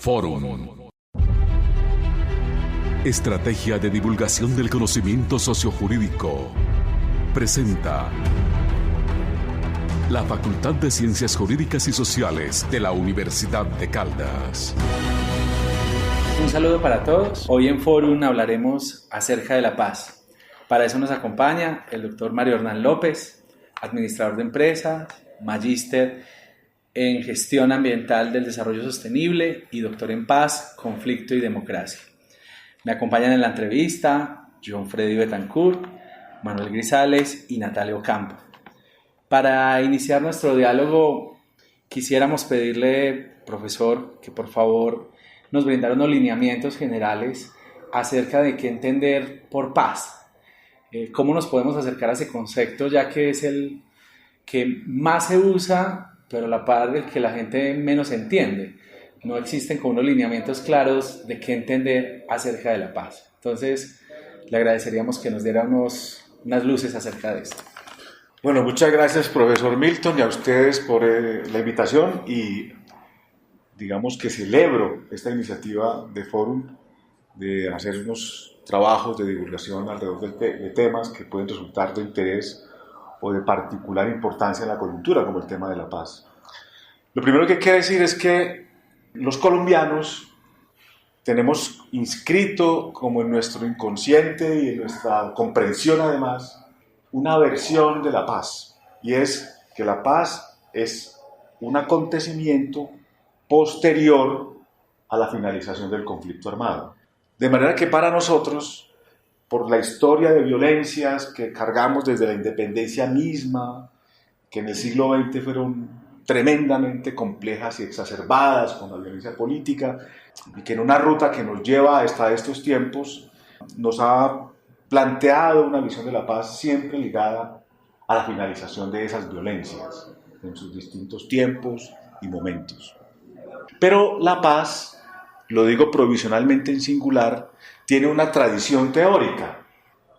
Fórum. Estrategia de divulgación del conocimiento sociojurídico. Presenta la Facultad de Ciencias Jurídicas y Sociales de la Universidad de Caldas. Un saludo para todos. Hoy en Fórum hablaremos acerca de la paz. Para eso nos acompaña el doctor Mario Hernán López, administrador de empresas, magíster en gestión ambiental del desarrollo sostenible y doctor en paz, conflicto y democracia. Me acompañan en la entrevista John Freddy Betancourt, Manuel Grisales y Natalia Ocampo. Para iniciar nuestro diálogo, quisiéramos pedirle, profesor, que por favor nos brindara unos lineamientos generales acerca de qué entender por paz. ¿Cómo nos podemos acercar a ese concepto, ya que es el que más se usa, pero a la par del que la gente menos entiende? No existen como unos lineamientos claros de qué entender acerca de la paz. Entonces, le agradeceríamos que nos diera unas luces acerca de esto. Bueno, muchas gracias, profesor Milton, y a ustedes por la invitación, y digamos que celebro esta iniciativa de Fórum de hacer unos trabajos de divulgación alrededor de temas que pueden resultar de interés o de particular importancia en la coyuntura, como el tema de la paz. Lo primero que quiero decir es que los colombianos tenemos inscrito como en nuestro inconsciente y en nuestra comprensión además una versión de la paz, y es que la paz es un acontecimiento posterior a la finalización del conflicto armado. De manera que para nosotros, por la historia de violencias que cargamos desde la independencia misma, que en el siglo XX fueron tremendamente complejas y exacerbadas con la violencia política, y que en una ruta que nos lleva hasta estos tiempos nos ha planteado una visión de la paz siempre ligada a la finalización de esas violencias en sus distintos tiempos y momentos. Pero la paz, lo digo provisionalmente en singular, tiene una tradición teórica.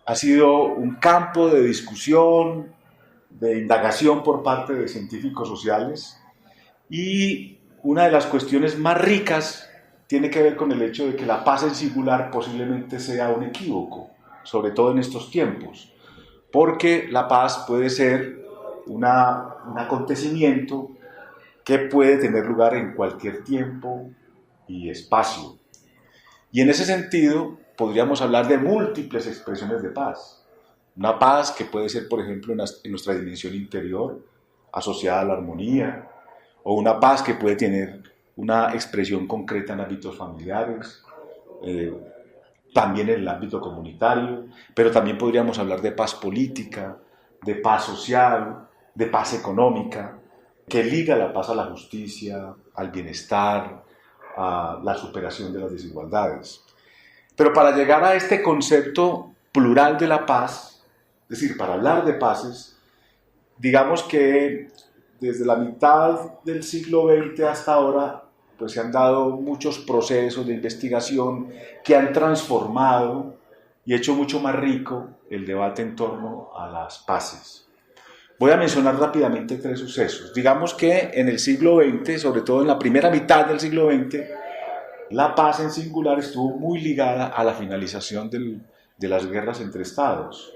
Ha sido un campo de discusión, de indagación por parte de científicos sociales, y una de las cuestiones más ricas tiene que ver con el hecho de que la paz en singular posiblemente sea un equívoco, sobre todo en estos tiempos, porque la paz puede ser un acontecimiento que puede tener lugar en cualquier tiempo y espacio. Y en ese sentido podríamos hablar de múltiples expresiones de paz. Una paz que puede ser, por ejemplo, en nuestra dimensión interior, asociada a la armonía, o una paz que puede tener una expresión concreta en ámbitos familiares, también en el ámbito comunitario, pero también podríamos hablar de paz política, de paz social, de paz económica, que liga la paz a la justicia, al bienestar, a la superación de las desigualdades. Pero para llegar a este concepto plural de la paz, es decir, para hablar de paces, digamos que desde la mitad del siglo XX hasta ahora, pues se han dado muchos procesos de investigación que han transformado y hecho mucho más rico el debate en torno a las paces. Voy a mencionar rápidamente tres sucesos. Digamos que en el siglo XX, sobre todo en la primera mitad del siglo XX, la paz en singular estuvo muy ligada a la finalización de las guerras entre estados.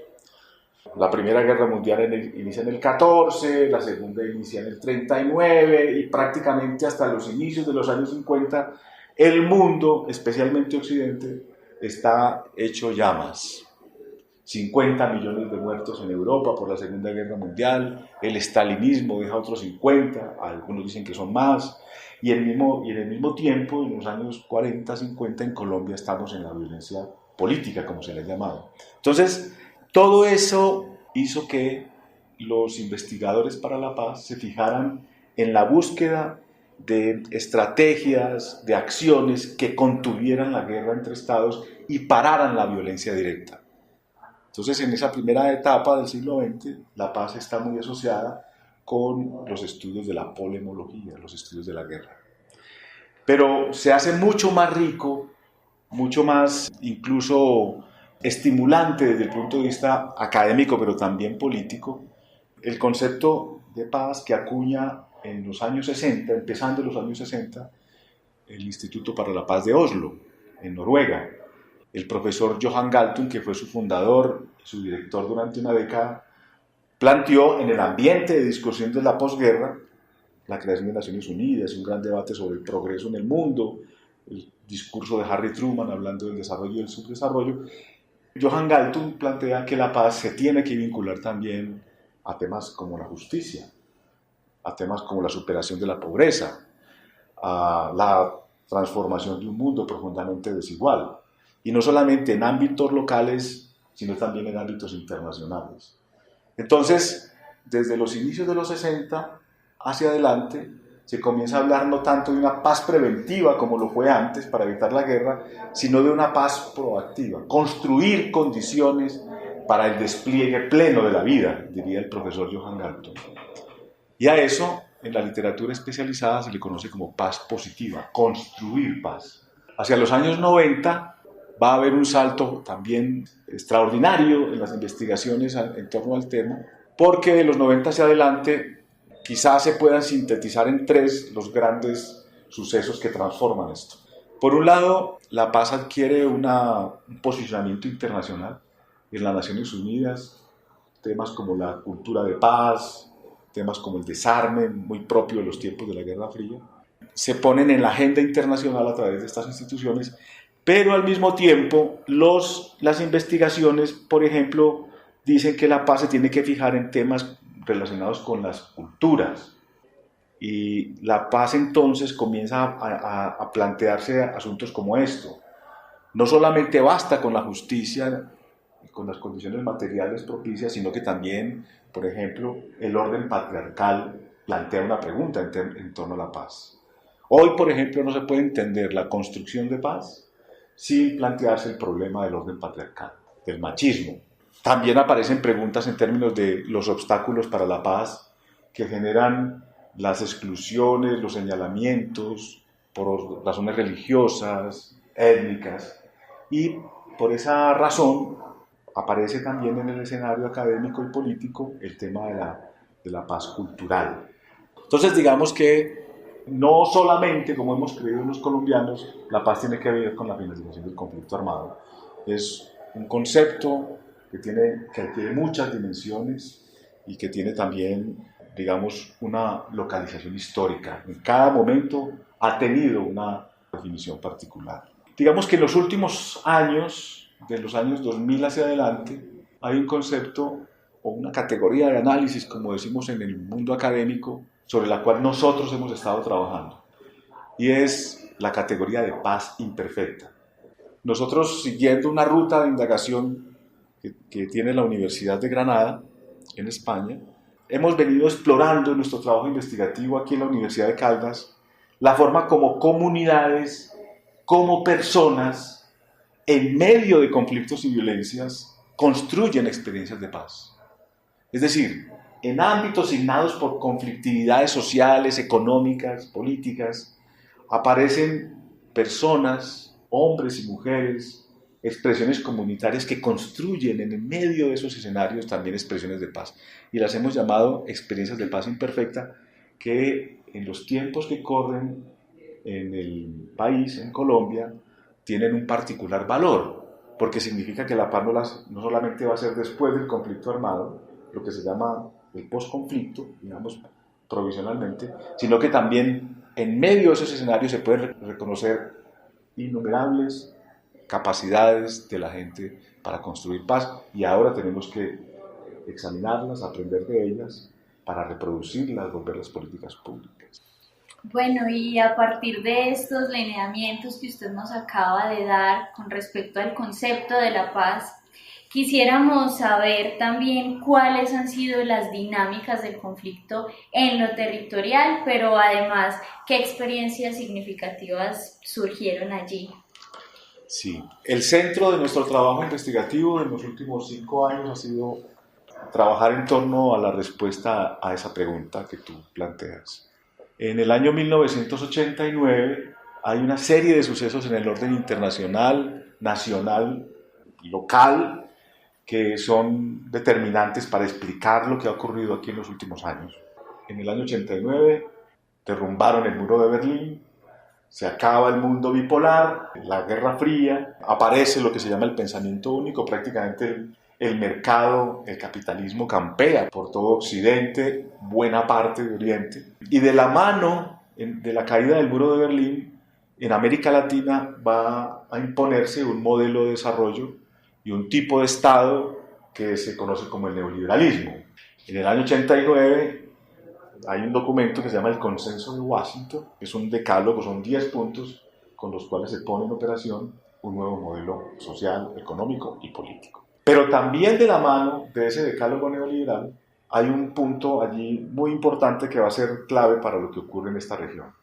La Primera Guerra Mundial inicia en el 14, la Segunda inicia en el 39, y prácticamente hasta los inicios de los años 50, el mundo, especialmente Occidente, está hecho llamas. 50 millones de muertos en Europa por la Segunda Guerra Mundial, el estalinismo deja otros 50, algunos dicen que son más, y en el mismo tiempo, en los años 40, 50, en Colombia estamos en la violencia política, como se le ha llamado. Entonces, todo eso hizo que los investigadores para la paz se fijaran en la búsqueda de estrategias, de acciones que contuvieran la guerra entre estados y pararan la violencia directa. Entonces, en esa primera etapa del siglo XX, la paz está muy asociada con los estudios de la polemología, los estudios de la guerra. Pero se hace mucho más rico, mucho más incluso estimulante desde el punto de vista académico, pero también político, el concepto de paz que acuña en los años 60, empezando en los años 60, el Instituto para la Paz de Oslo, en Noruega. El profesor Johan Galtung, que fue su fundador, su director durante una década, planteó en el ambiente de discusión de la posguerra, la creación de Naciones Unidas, un gran debate sobre el progreso en el mundo, el discurso de Harry Truman hablando del desarrollo y del subdesarrollo. Johan Galtung plantea que la paz se tiene que vincular también a temas como la justicia, a temas como la superación de la pobreza, a la transformación de un mundo profundamente desigual, y no solamente en ámbitos locales, sino también en ámbitos internacionales. Entonces, desde los inicios de los 60 hacia adelante, se comienza a hablar no tanto de una paz preventiva como lo fue antes para evitar la guerra, sino de una paz proactiva, construir condiciones para el despliegue pleno de la vida, diría el profesor Johan Galtung. Y a eso, en la literatura especializada, se le conoce como paz positiva, construir paz. Hacia los años 90 va a haber un salto también extraordinario en las investigaciones en torno al tema, porque de los 90 hacia adelante quizás se puedan sintetizar en tres los grandes sucesos que transforman esto. Por un lado, la paz adquiere un posicionamiento internacional en las Naciones Unidas, temas como la cultura de paz, temas como el desarme, muy propio de los tiempos de la Guerra Fría, se ponen en la agenda internacional a través de estas instituciones, pero al mismo tiempo las investigaciones, por ejemplo, dicen que la paz se tiene que fijar en temas relacionados con las culturas, y la paz entonces comienza a plantearse asuntos como esto. No solamente basta con la justicia y con las condiciones materiales propicias, sino que también, por ejemplo, el orden patriarcal plantea una pregunta en torno a la paz. Hoy, por ejemplo, no se puede entender la construcción de paz sin plantearse el problema del orden patriarcal, del machismo. También aparecen preguntas en términos de los obstáculos para la paz que generan las exclusiones, los señalamientos por razones religiosas, étnicas, y por esa razón aparece también en el escenario académico y político el tema de la paz cultural. Entonces, digamos que no solamente, como hemos creído los colombianos, la paz tiene que ver con la finalización del conflicto armado. Es un concepto que tiene muchas dimensiones y que tiene también, digamos, una localización histórica. En cada momento ha tenido una definición particular. Digamos que en los últimos años, de los años 2000 hacia adelante, hay un concepto o una categoría de análisis, como decimos en el mundo académico, sobre la cual nosotros hemos estado trabajando, y es la categoría de paz imperfecta. Nosotros, siguiendo una ruta de indagación que tiene la Universidad de Granada, en España, hemos venido explorando en nuestro trabajo investigativo aquí en la Universidad de Caldas la forma como comunidades, como personas, en medio de conflictos y violencias, construyen experiencias de paz. Es decir, en ámbitos signados por conflictividades sociales, económicas, políticas, aparecen personas, hombres y mujeres, expresiones comunitarias que construyen en el medio de esos escenarios también expresiones de paz. Y las hemos llamado experiencias de paz imperfecta, que en los tiempos que corren en el país, en Colombia, tienen un particular valor, porque significa que la paz no solamente va a ser después del conflicto armado, lo que se llama el posconflicto, digamos, provisionalmente, sino que también en medio de esos escenarios se pueden reconocer innumerables capacidades de la gente para construir paz, y ahora tenemos que examinarlas, aprender de ellas, para reproducirlas, volverlas políticas públicas. Bueno, y a partir de estos lineamientos que usted nos acaba de dar con respecto al concepto de la paz, quisiéramos saber también cuáles han sido las dinámicas del conflicto en lo territorial, pero además, qué experiencias significativas surgieron allí. Sí, el centro de nuestro trabajo investigativo en los últimos 5 años ha sido trabajar en torno a la respuesta a esa pregunta que tú planteas. En el año 1989 hay una serie de sucesos en el orden internacional, nacional, local, que son determinantes para explicar lo que ha ocurrido aquí en los últimos años. En el año 89 derrumbaron el muro de Berlín, se acaba el mundo bipolar, la Guerra Fría, aparece lo que se llama el pensamiento único, prácticamente el mercado, el capitalismo campea por todo Occidente, buena parte de Oriente, y de la mano de la caída del muro de Berlín, en América Latina va a imponerse un modelo de desarrollo y un tipo de Estado que se conoce como el neoliberalismo. En el año 89 hay un documento que se llama el Consenso de Washington, que es un decálogo, son 10 puntos con los cuales se pone en operación un nuevo modelo social, económico y político. Pero también de la mano de ese decálogo neoliberal hay un punto allí muy importante que va a ser clave para lo que ocurre en esta región.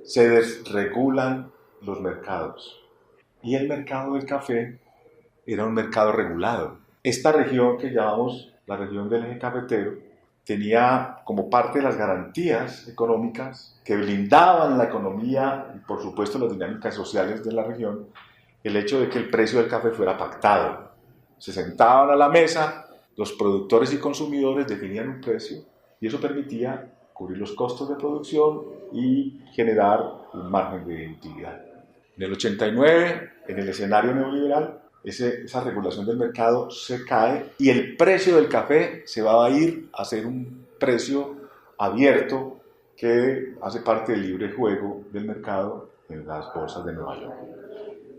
Se desregulan los mercados y el mercado del café era un mercado regulado. Esta región que llamamos la región del eje cafetero tenía como parte de las garantías económicas que blindaban la economía y por supuesto las dinámicas sociales de la región, el hecho de que el precio del café fuera pactado. Se sentaban a la mesa, los productores y consumidores definían un precio y eso permitía cubrir los costos de producción y generar un margen de utilidad. En el 89, en el escenario neoliberal, esa regulación del mercado se cae y el precio del café se va a ir a ser un precio abierto que hace parte del libre juego del mercado en las bolsas de Nueva York.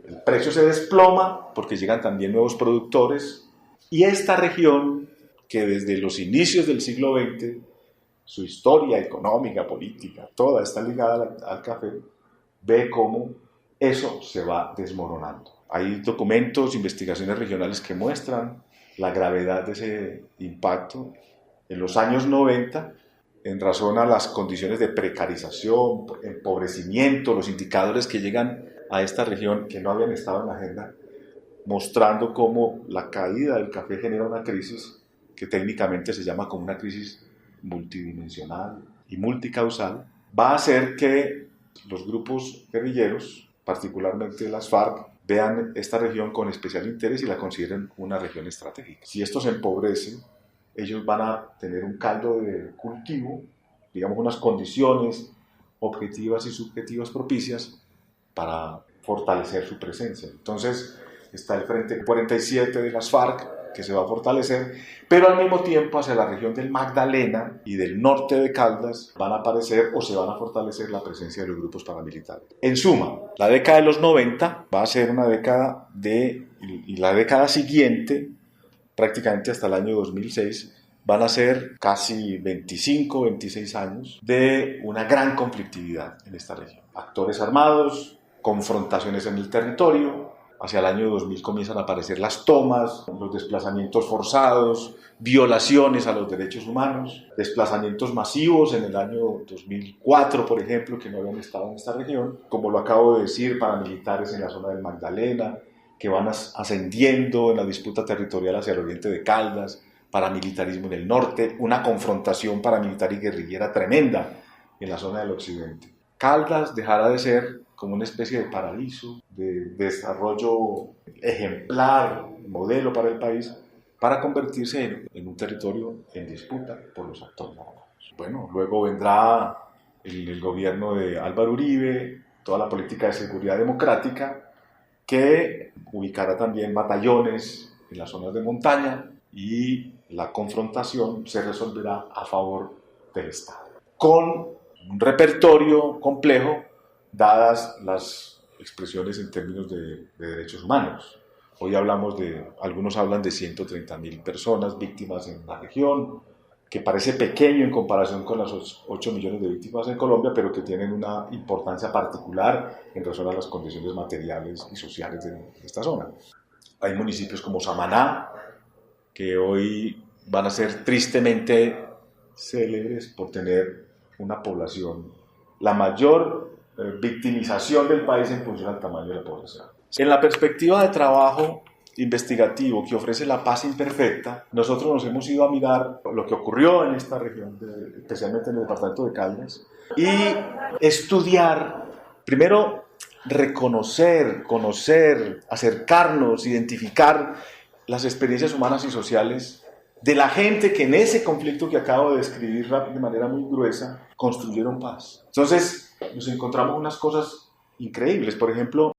El precio se desploma porque llegan también nuevos productores y esta región, que desde los inicios del siglo XX, su historia económica, política, toda está ligada al café, ve cómo eso se va desmoronando. Hay documentos, investigaciones regionales que muestran la gravedad de ese impacto. En los años 90, en razón a las condiciones de precarización, empobrecimiento, los indicadores que llegan a esta región que no habían estado en la agenda, mostrando cómo la caída del café genera una crisis que técnicamente se llama como una crisis multidimensional y multicausal, va a hacer que los grupos guerrilleros, particularmente las FARC, vean esta región con especial interés y la consideren una región estratégica. Si esto se empobrece, ellos van a tener un caldo de cultivo, digamos unas condiciones objetivas y subjetivas propicias para fortalecer su presencia. Entonces está el Frente 47 de las FARC, que se va a fortalecer, pero al mismo tiempo hacia la región del Magdalena y del norte de Caldas van a aparecer o se van a fortalecer la presencia de los grupos paramilitares. En suma, la década de los 90 va a ser una década y la década siguiente, prácticamente hasta el año 2006, van a ser casi 25, 26 años de una gran conflictividad en esta región. Actores armados, confrontaciones en el territorio. Hacia el año 2000 comienzan a aparecer las tomas, los desplazamientos forzados, violaciones a los derechos humanos, desplazamientos masivos en el año 2004, por ejemplo, que no habían estado en esta región, como lo acabo de decir, paramilitares en la zona del Magdalena, que van ascendiendo en la disputa territorial hacia el oriente de Caldas, paramilitarismo en el norte, una confrontación paramilitar y guerrillera tremenda en la zona del occidente. Caldas dejará de ser como una especie de paraíso, de desarrollo ejemplar, modelo para el país, para convertirse en un territorio en disputa por los actores armados. Bueno, luego vendrá el gobierno de Álvaro Uribe, toda la política de seguridad democrática, que ubicará también batallones en las zonas de montaña y la confrontación se resolverá a favor del Estado, con un repertorio complejo dadas las expresiones en términos de derechos humanos. Hoy algunos hablan de 130.000 personas víctimas en la región, que parece pequeño en comparación con las 8 millones de víctimas en Colombia, pero que tienen una importancia particular en razón a las condiciones materiales y sociales de esta zona. Hay municipios como Samaná, que hoy van a ser tristemente célebres por tener una población, la mayor victimización del país en función al tamaño de la población. En la perspectiva de trabajo investigativo que ofrece La Paz Imperfecta, nosotros nos hemos ido a mirar lo que ocurrió en esta región, especialmente en el departamento de Caldas, y estudiar, primero reconocer, conocer, acercarnos, identificar las experiencias humanas y sociales de la gente que en ese conflicto que acabo de describir de manera muy gruesa construyeron paz. Entonces nos encontramos unas cosas increíbles. Por ejemplo,